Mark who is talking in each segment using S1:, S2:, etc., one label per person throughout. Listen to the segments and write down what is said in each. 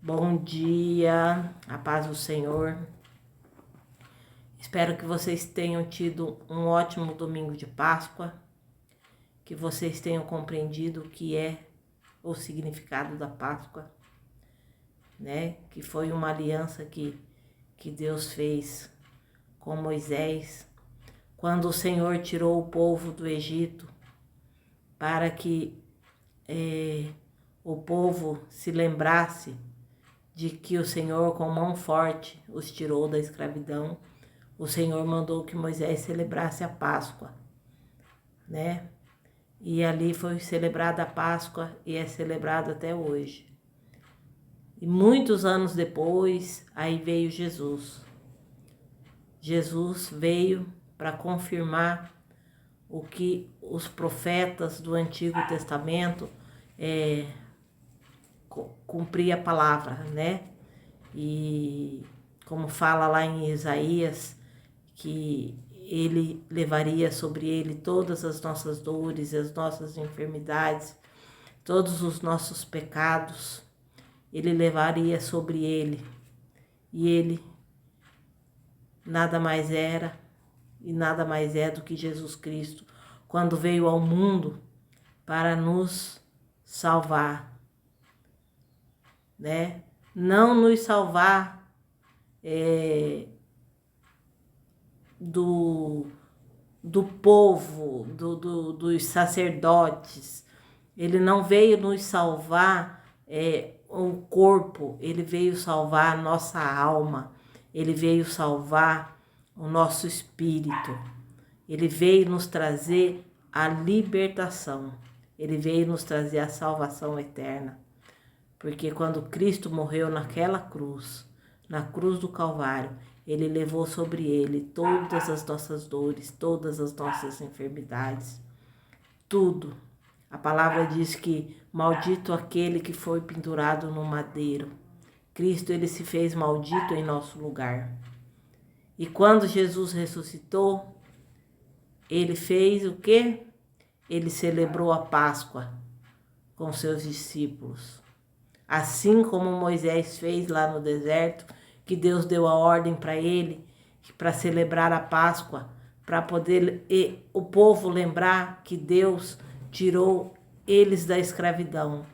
S1: Bom dia, a paz do Senhor. Espero que vocês tenham tido um ótimo domingo de Páscoa, que vocês tenham compreendido o que é o significado da Páscoa, né? Que foi uma aliança que Deus fez com Moisés, quando o Senhor tirou o povo do Egito, para que o povo se lembrasse de que o Senhor com mão forte os tirou da escravidão. O Senhor mandou que Moisés celebrasse a Páscoa, né? E ali foi celebrada a Páscoa e é celebrada até hoje. E muitos anos depois, aí veio Jesus. Jesus veio para confirmar o que os profetas do Antigo Testamento cumpria a palavra, né? E como fala lá em Isaías, que ele levaria sobre ele todas as nossas dores, as nossas enfermidades, todos os nossos pecados, ele levaria sobre ele. E ele nada mais era e nada mais é do que Jesus Cristo, quando veio ao mundo para nos salvar, né? Não nos salvar do povo, dos sacerdotes. Ele não veio nos salvar o corpo, ele veio salvar a nossa alma, ele veio salvar o nosso espírito, ele veio nos trazer a libertação, ele veio nos trazer a salvação eterna. Porque quando Cristo morreu naquela cruz, na cruz do Calvário, ele levou sobre ele todas as nossas dores, todas as nossas enfermidades, tudo. A palavra diz que maldito aquele que foi pendurado no madeiro. Cristo, ele se fez maldito em nosso lugar. E quando Jesus ressuscitou, ele fez o quê? Ele celebrou a Páscoa com seus discípulos. Assim como Moisés fez lá no deserto, que Deus deu a ordem para ele, para celebrar a Páscoa, para poder o povo lembrar que Deus tirou eles da escravidão.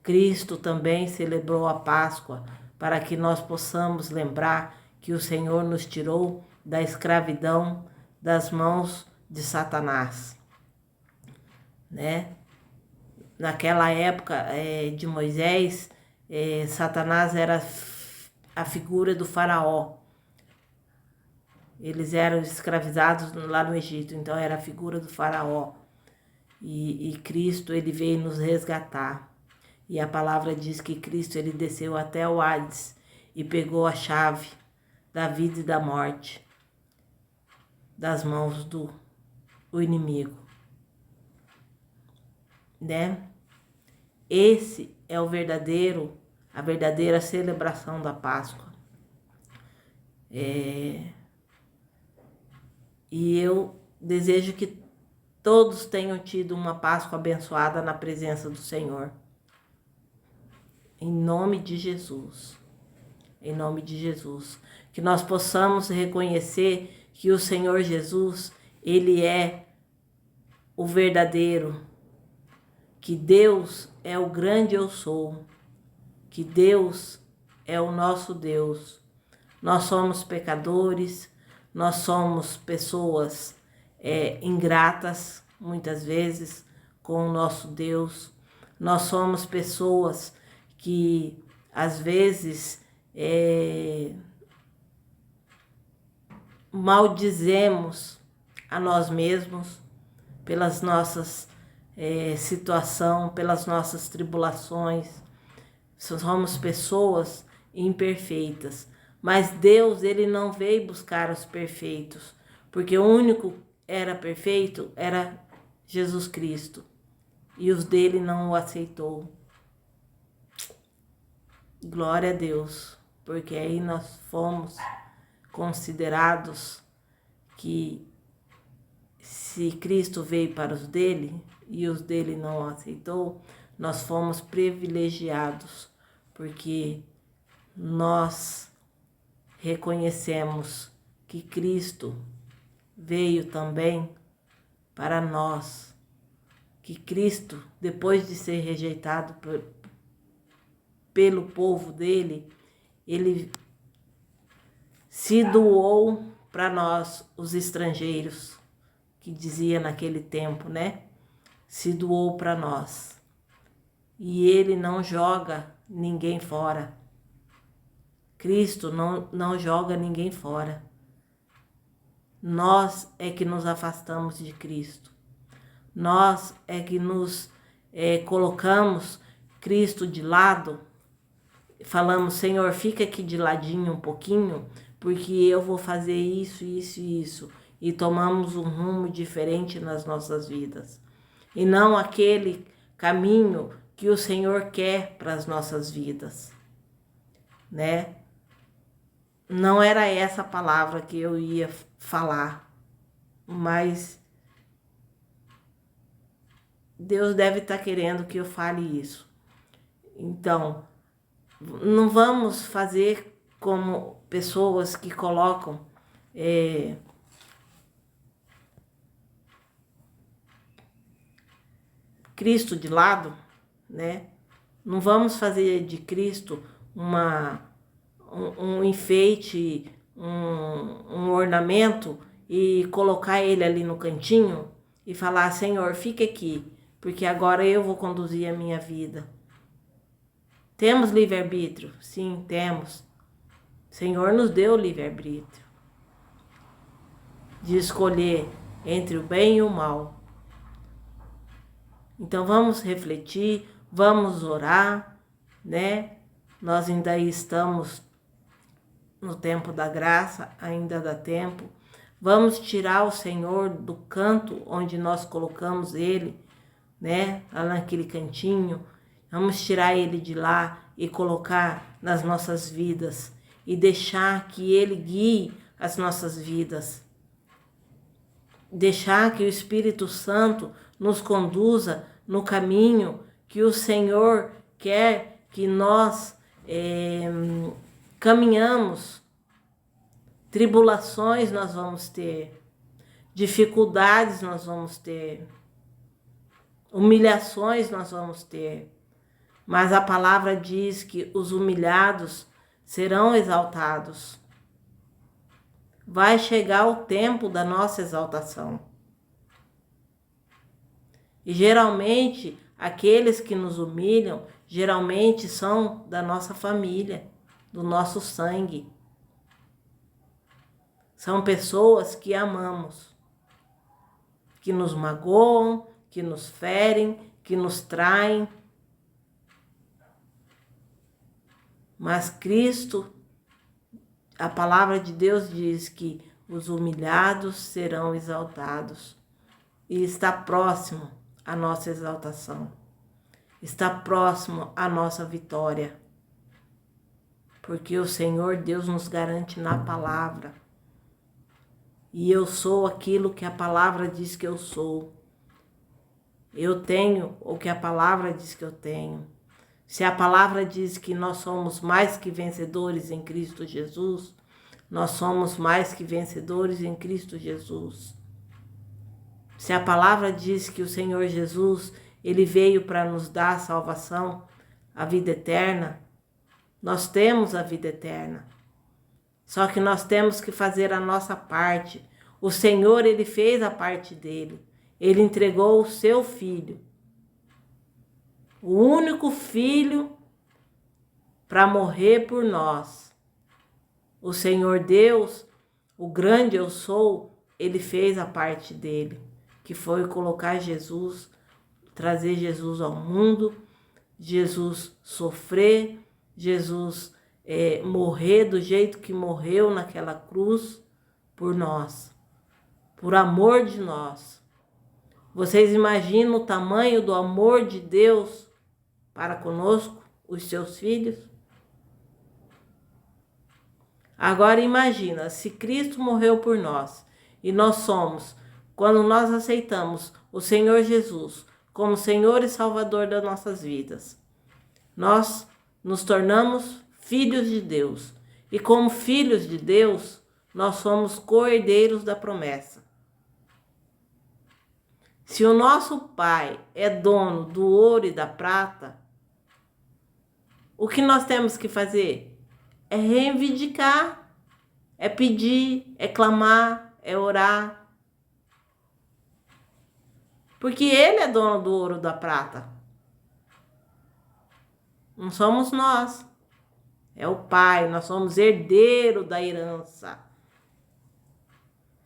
S1: Cristo também celebrou a Páscoa, para que nós possamos lembrar que o Senhor nos tirou da escravidão, das mãos de Satanás, né? Naquela época de Moisés, Satanás era a figura do faraó. Eles eram escravizados lá no Egito, então era a figura do faraó. E Cristo, ele veio nos resgatar. E a palavra diz que Cristo, ele desceu até o Hades e pegou a chave da vida e da morte das mãos do inimigo, né? Esse é a verdadeira celebração da Páscoa. E eu desejo que todos tenham tido uma Páscoa abençoada na presença do Senhor. Em nome de Jesus. Em nome de Jesus. Que nós possamos reconhecer que o Senhor Jesus, ele é o verdadeiro. Que Deus é o grande eu sou. Que Deus é o nosso Deus. Nós somos pecadores, nós somos pessoas ingratas, muitas vezes, com o nosso Deus. Nós somos pessoas que, às vezes, maldizemos a nós mesmos pelas nossas situações, pelas nossas tribulações. Somos pessoas imperfeitas, mas Deus, ele não veio buscar os perfeitos, porque o único era perfeito era Jesus Cristo, e os dele não o aceitou. Glória a Deus, porque aí nós fomos considerados que se Cristo veio para os dele e os dele não aceitou, nós fomos privilegiados, porque nós reconhecemos que Cristo veio também para nós, que Cristo, depois de ser rejeitado pelo povo dele, ele se doou para nós, os estrangeiros, que dizia naquele tempo, né? Se doou para nós. E ele não joga ninguém fora. Cristo não joga ninguém fora. Nós é que nos afastamos de Cristo. Nós é que nos colocamos Cristo de lado. Falamos, Senhor, fica aqui de ladinho um pouquinho, porque eu vou fazer isso, isso e isso. E tomamos um rumo diferente nas nossas vidas. E não aquele caminho que o Senhor quer para as nossas vidas, né? Não era essa palavra que eu ia falar, mas Deus deve estar querendo que eu fale isso. Então, não vamos fazer como pessoas que colocam Cristo de lado, né? Não vamos fazer de Cristo um enfeite, um ornamento e colocar ele ali no cantinho e falar, Senhor, fica aqui, porque agora eu vou conduzir a minha vida. Temos livre-arbítrio? Sim, temos. O Senhor nos deu livre-arbítrio de escolher entre o bem e o mal. Então vamos refletir, vamos orar, né? Nós ainda estamos no tempo da graça, ainda dá tempo. Vamos tirar o Senhor do canto onde nós colocamos ele, né? Lá naquele cantinho. Vamos tirar ele de lá e colocar nas nossas vidas e deixar que ele guie as nossas vidas. Deixar que o Espírito Santo nos conduza no caminho que o Senhor quer que nós caminhamos. Tribulações nós vamos ter, dificuldades nós vamos ter, humilhações nós vamos ter, mas a palavra diz que os humilhados serão exaltados. Vai chegar o tempo da nossa exaltação. E geralmente, aqueles que nos humilham, geralmente são da nossa família, do nosso sangue. São pessoas que amamos, que nos magoam, que nos ferem, que nos traem. Mas Cristo, a palavra de Deus diz que os humilhados serão exaltados. E está próximo a nossa exaltação. Está próximo a nossa vitória. Porque o Senhor Deus nos garante na palavra. E eu sou aquilo que a palavra diz que eu sou. Eu tenho o que a palavra diz que eu tenho. Se a palavra diz que nós somos mais que vencedores em Cristo Jesus, nós somos mais que vencedores em Cristo Jesus. Se a palavra diz que o Senhor Jesus, ele veio para nos dar a salvação, a vida eterna, nós temos a vida eterna. Só que nós temos que fazer a nossa parte. O Senhor, ele fez a parte dele. Ele entregou o seu filho. O único filho para morrer por nós. O Senhor Deus, o grande eu sou, ele fez a parte dele, que foi colocar Jesus, trazer Jesus ao mundo, Jesus sofrer, Jesus morrer do jeito que morreu naquela cruz por nós, por amor de nós. Vocês imaginam o tamanho do amor de Deus para conosco, os seus filhos? Agora imagina, se Cristo morreu por nós e nós somos, quando nós aceitamos o Senhor Jesus como Senhor e Salvador das nossas vidas, nós nos tornamos filhos de Deus. E como filhos de Deus, nós somos co-herdeiros da promessa. Se o nosso Pai é dono do ouro e da prata, o que nós temos que fazer? É reivindicar, é pedir, é clamar, é orar. Porque Ele é dono do ouro e da prata. Não somos nós. É o Pai, nós somos herdeiros da herança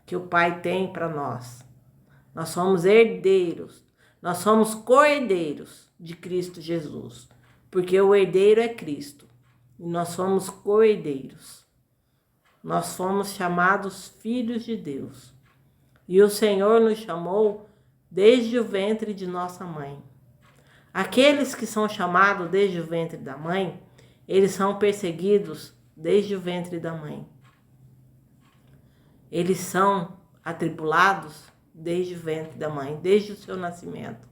S1: que o Pai tem para nós. Nós somos herdeiros, nós somos co-herdeiros de Cristo Jesus, porque o herdeiro é Cristo, e nós somos co-herdeiros. Nós fomos chamados filhos de Deus, e o Senhor nos chamou desde o ventre de nossa mãe. Aqueles que são chamados desde o ventre da mãe, eles são perseguidos desde o ventre da mãe. Eles são atribulados desde o ventre da mãe, desde o seu nascimento.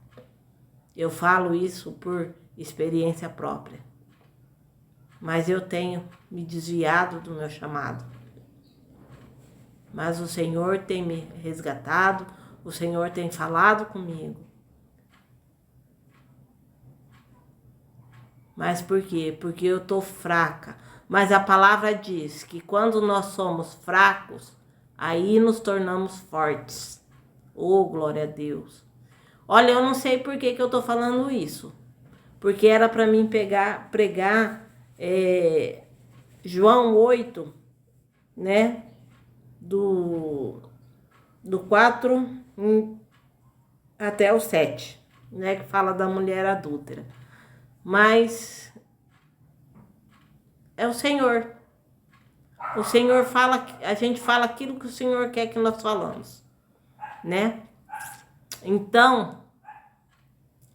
S1: Eu falo isso por experiência própria. Mas eu tenho me desviado do meu chamado. Mas o Senhor tem me resgatado, o Senhor tem falado comigo. Mas por quê? Porque eu estou fraca. Mas a palavra diz que quando nós somos fracos, aí nos tornamos fortes. Oh, glória a Deus. Olha, eu não sei por que eu estou falando isso. Porque era para mim pregar João 8, né? Do 4 até o 7, né? Que fala da mulher adúltera. Mas é o Senhor. O Senhor fala, a gente fala aquilo que o Senhor quer que nós falamos, né? Então,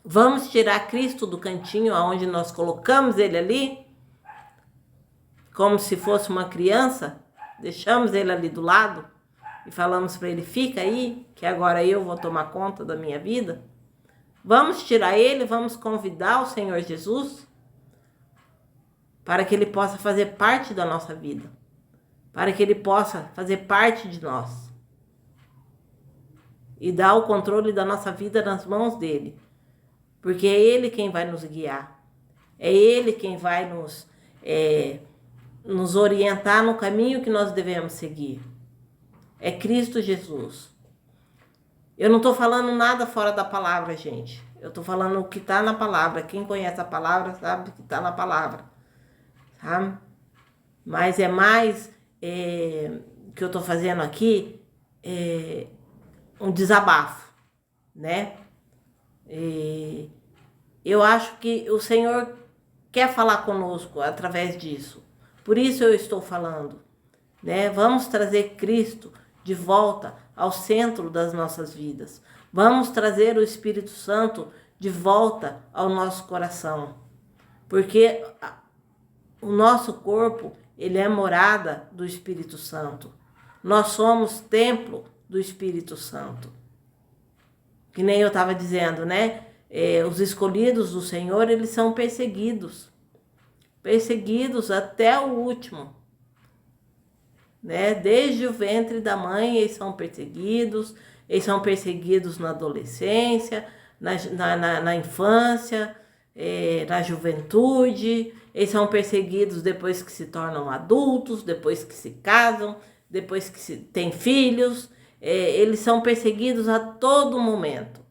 S1: vamos tirar Cristo do cantinho onde nós colocamos ele ali, como se fosse uma criança, deixamos ele ali do lado e falamos para ele, fica aí, que agora eu vou tomar conta da minha vida. Vamos tirar ele, vamos convidar o Senhor Jesus para que ele possa fazer parte da nossa vida, para que ele possa fazer parte de nós e dar o controle da nossa vida nas mãos dele, porque é ele quem vai nos guiar, é ele quem vai nos orientar no caminho que nós devemos seguir. É Cristo Jesus. Eu não estou falando nada fora da palavra, gente. Eu estou falando o que está na palavra. Quem conhece a palavra sabe o que está na palavra. Tá? Mas é mais que eu estou fazendo aqui um desabafo, né? Eu acho que o Senhor quer falar conosco através disso. Por isso eu estou falando, né? Vamos trazer Cristo de volta ao centro das nossas vidas. Vamos trazer o Espírito Santo de volta ao nosso coração. Porque o nosso corpo, ele é morada do Espírito Santo. Nós somos templo do Espírito Santo. Que nem eu estava dizendo, né? Os escolhidos do Senhor, eles são perseguidos. Perseguidos até o último. Né? Desde o ventre da mãe eles são perseguidos na adolescência, na infância, na juventude, eles são perseguidos depois que se tornam adultos, depois que se casam, depois que têm filhos, eles são perseguidos a todo momento.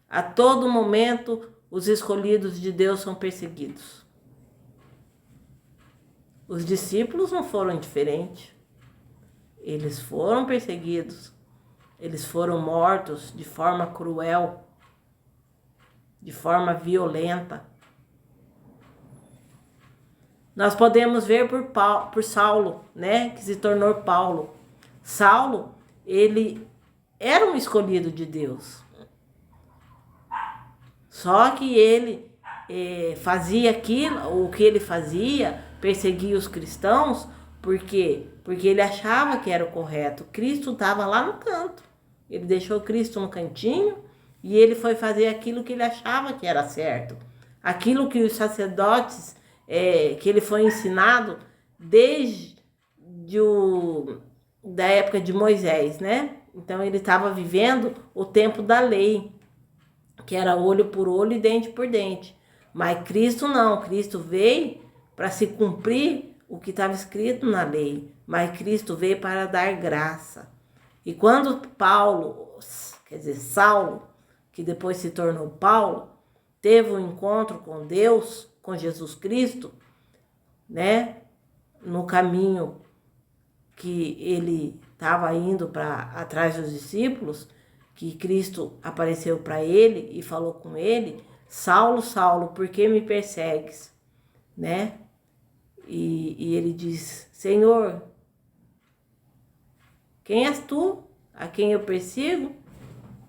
S1: A todo momento os escolhidos de Deus são perseguidos. Os discípulos não foram diferentes. Eles foram perseguidos, eles foram mortos de forma cruel, de forma violenta. Nós podemos ver por Saulo, né, que se tornou Paulo. Saulo, ele era um escolhido de Deus. Só que ele fazia aquilo, o que ele fazia, perseguia os cristãos. Por quê? Porque ele achava que era o correto. Cristo estava lá no canto. Ele deixou Cristo no cantinho e ele foi fazer aquilo que ele achava que era certo. Aquilo que os sacerdotes que ele foi ensinado desde da época de Moisés, né? Então ele estava vivendo o tempo da lei, que era olho por olho e dente por dente. Mas Cristo não, Cristo veio para se cumprir o que estava escrito na lei, mas Cristo veio para dar graça. E quando Saulo, que depois se tornou Paulo, teve um encontro com Deus, com Jesus Cristo, né, no caminho que ele estava indo atrás dos discípulos, que Cristo apareceu para ele e falou com ele: Saulo, Saulo, por que me persegues? Né? E ele diz: Senhor, quem és tu? A quem eu persigo?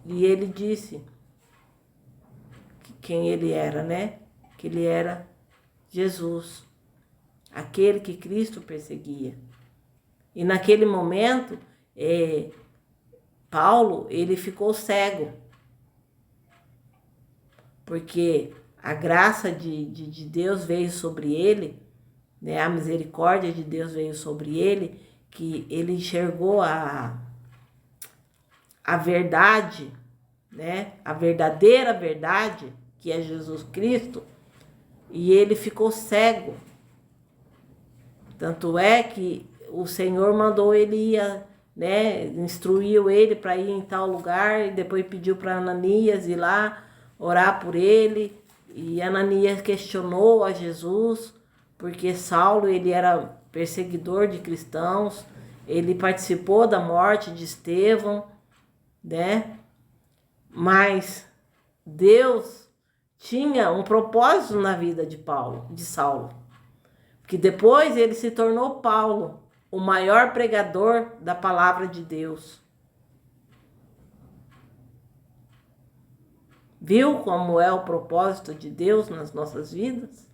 S1: E ele disse quem ele era, né? Que ele era Jesus, aquele que Cristo perseguia. E naquele momento, Paulo, ele ficou cego, porque a graça de Deus veio sobre ele, né? A misericórdia de Deus veio sobre ele, que ele enxergou a verdade, né? A verdadeira verdade, que é Jesus Cristo, e ele ficou cego. Tanto é que o Senhor mandou ele ir, né? Instruiu ele para ir em tal lugar, e depois pediu para Ananias ir lá orar por ele. E Ananias questionou a Jesus, porque Saulo, ele era perseguidor de cristãos, ele participou da morte de Estevão, né? Mas Deus tinha um propósito na vida de Saulo, que depois ele se tornou Paulo, o maior pregador da palavra de Deus. Viu como é o propósito de Deus nas nossas vidas?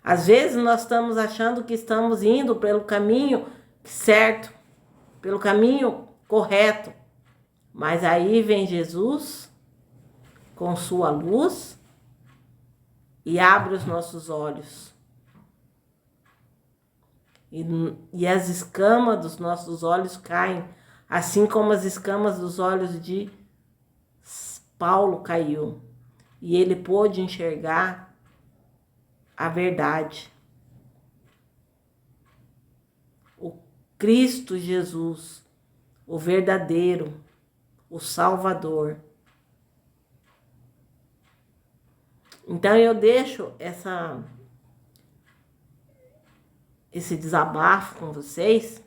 S1: Às vezes nós estamos achando que estamos indo pelo caminho certo, pelo caminho correto, mas aí vem Jesus com sua luz e abre os nossos olhos. E as escamas dos nossos olhos caem, assim como as escamas dos olhos de Paulo caiu. E ele pôde enxergar a verdade. O Cristo Jesus, o verdadeiro, o Salvador. Então eu deixo esse desabafo com vocês,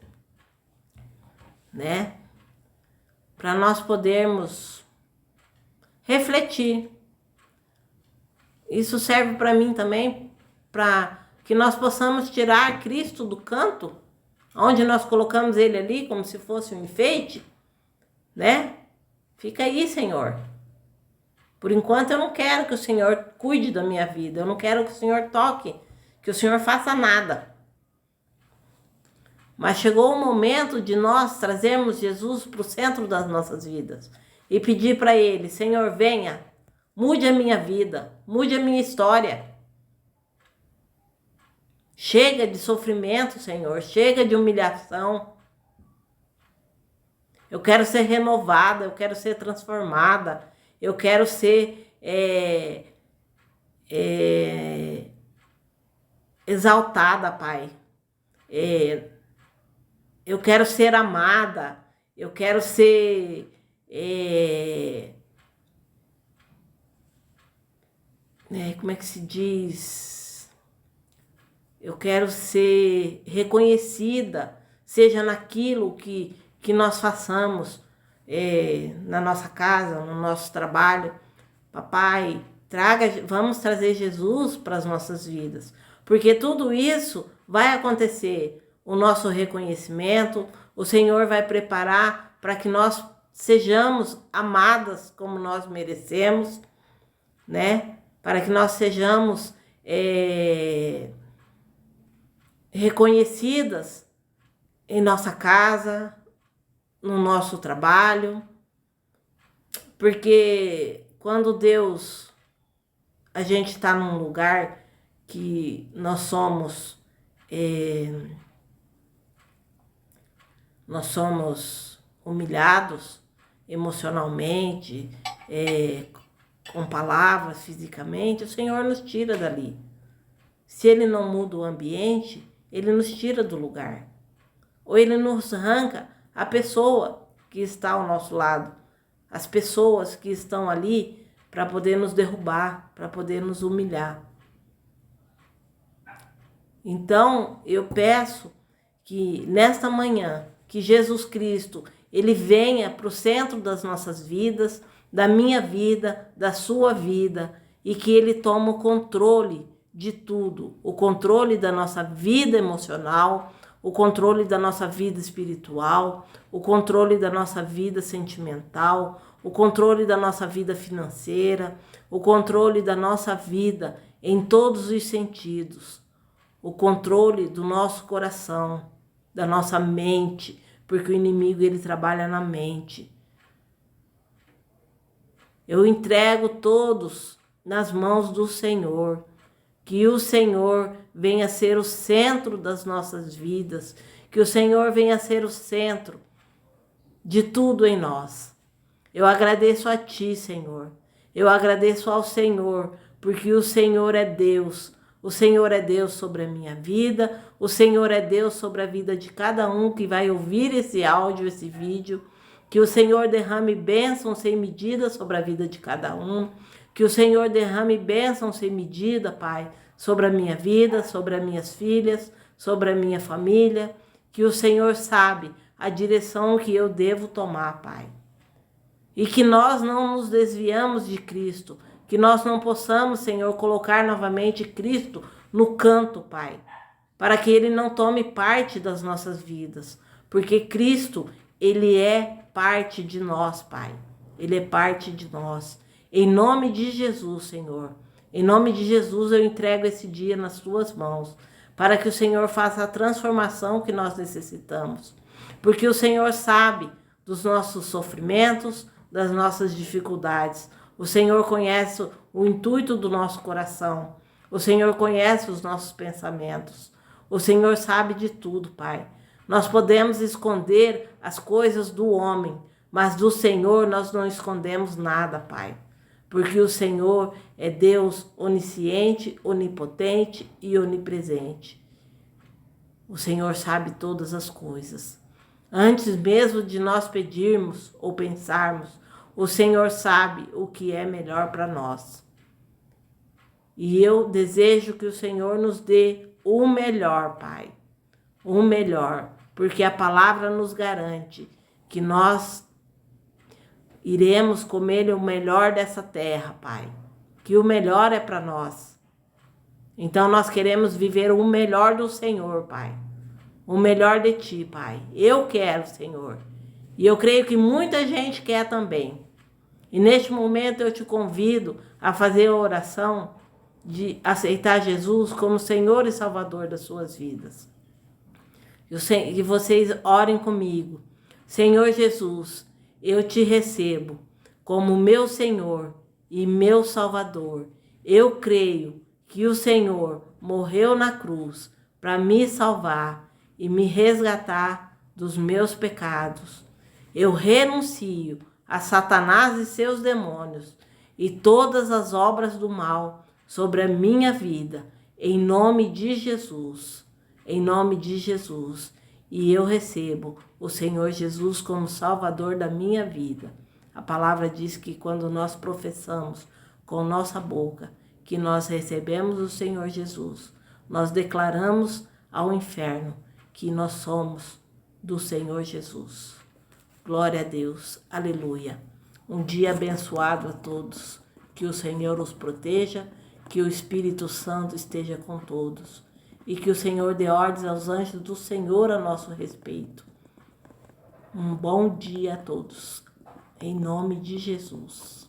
S1: né? Para nós podermos refletir. Isso serve para mim também, para que nós possamos tirar Cristo do canto, onde nós colocamos ele ali como se fosse um enfeite, né? Fica aí, Senhor. Por enquanto eu não quero que o Senhor cuide da minha vida, eu não quero que o Senhor toque, que o Senhor faça nada. Mas chegou o momento de nós trazermos Jesus para o centro das nossas vidas e pedir para ele: Senhor, venha, mude a minha vida, mude a minha história. Chega de sofrimento, Senhor, chega de humilhação. Eu quero ser renovada, eu quero ser transformada, eu quero ser exaltada, Pai. Eu quero ser amada, eu quero ser como é que se diz? Eu quero ser reconhecida, seja naquilo que nós façamos na nossa casa, no nosso trabalho. Papai, vamos trazer Jesus para as nossas vidas, porque tudo isso vai acontecer. O nosso reconhecimento, o Senhor vai preparar para que nós sejamos amadas como nós merecemos, né? Para que nós sejamos reconhecidas em nossa casa, no nosso trabalho, porque quando a gente está num lugar que nós somos humilhados emocionalmente, com palavras, fisicamente, o Senhor nos tira dali. Se Ele não muda o ambiente, Ele nos tira do lugar. Ou Ele nos arranca a pessoa que está ao nosso lado, as pessoas que estão ali para poder nos derrubar, para poder nos humilhar. Então, eu peço que nesta manhã, que Jesus Cristo, Ele venha para o centro das nossas vidas, da minha vida, da sua vida, e que Ele tome o controle de tudo, o controle da nossa vida emocional, o controle da nossa vida espiritual, o controle da nossa vida sentimental, o controle da nossa vida financeira, o controle da nossa vida em todos os sentidos, o controle do nosso coração, da nossa mente, porque o inimigo ele trabalha na mente. Eu entrego todos nas mãos do Senhor, que o Senhor venha ser o centro das nossas vidas, que o Senhor venha ser o centro de tudo em nós. Eu agradeço a Ti, Senhor. Eu agradeço ao Senhor, porque o Senhor é Deus. O Senhor é Deus sobre a minha vida, o Senhor é Deus sobre a vida de cada um que vai ouvir esse áudio, esse vídeo. Que o Senhor derrame bênção sem medida sobre a vida de cada um. Que o Senhor derrame bênção sem medida, Pai, sobre a minha vida, sobre as minhas filhas, sobre a minha família. Que o Senhor sabe a direção que eu devo tomar, Pai. E que nós não nos desviamos de Cristo. Que nós não possamos, Senhor, colocar novamente Cristo no canto, Pai. Para que Ele não tome parte das nossas vidas. Porque Cristo, Ele é parte de nós, Pai. Ele é parte de nós. Em nome de Jesus, Senhor. Em nome de Jesus, eu entrego esse dia nas Tuas mãos. Para que o Senhor faça a transformação que nós necessitamos. Porque o Senhor sabe dos nossos sofrimentos, das nossas dificuldades. O Senhor conhece o intuito do nosso coração. O Senhor conhece os nossos pensamentos. O Senhor sabe de tudo, Pai. Nós podemos esconder as coisas do homem, mas do Senhor nós não escondemos nada, Pai. Porque o Senhor é Deus onisciente, onipotente e onipresente. O Senhor sabe todas as coisas. Antes mesmo de nós pedirmos ou pensarmos, o Senhor sabe o que é melhor para nós. E eu desejo que o Senhor nos dê o melhor, Pai. O melhor. Porque a palavra nos garante que nós iremos comer o melhor dessa terra, Pai. Que o melhor é para nós. Então nós queremos viver o melhor do Senhor, Pai. O melhor de Ti, Pai. Eu quero, Senhor. E eu creio que muita gente quer também. E neste momento eu te convido a fazer a oração de aceitar Jesus como Senhor e Salvador das suas vidas. E vocês orem comigo. Senhor Jesus, eu te recebo como meu Senhor e meu Salvador. Eu creio que o Senhor morreu na cruz para me salvar e me resgatar dos meus pecados. Eu renuncio a Satanás e seus demônios e todas as obras do mal sobre a minha vida, em nome de Jesus, em nome de Jesus. E eu recebo o Senhor Jesus como Salvador da minha vida. A palavra diz que quando nós professamos com nossa boca que nós recebemos o Senhor Jesus, nós declaramos ao inferno que nós somos do Senhor Jesus. Glória a Deus, aleluia. Um dia abençoado a todos, que o Senhor os proteja, que o Espírito Santo esteja com todos e que o Senhor dê ordens aos anjos do Senhor a nosso respeito. Um bom dia a todos, em nome de Jesus.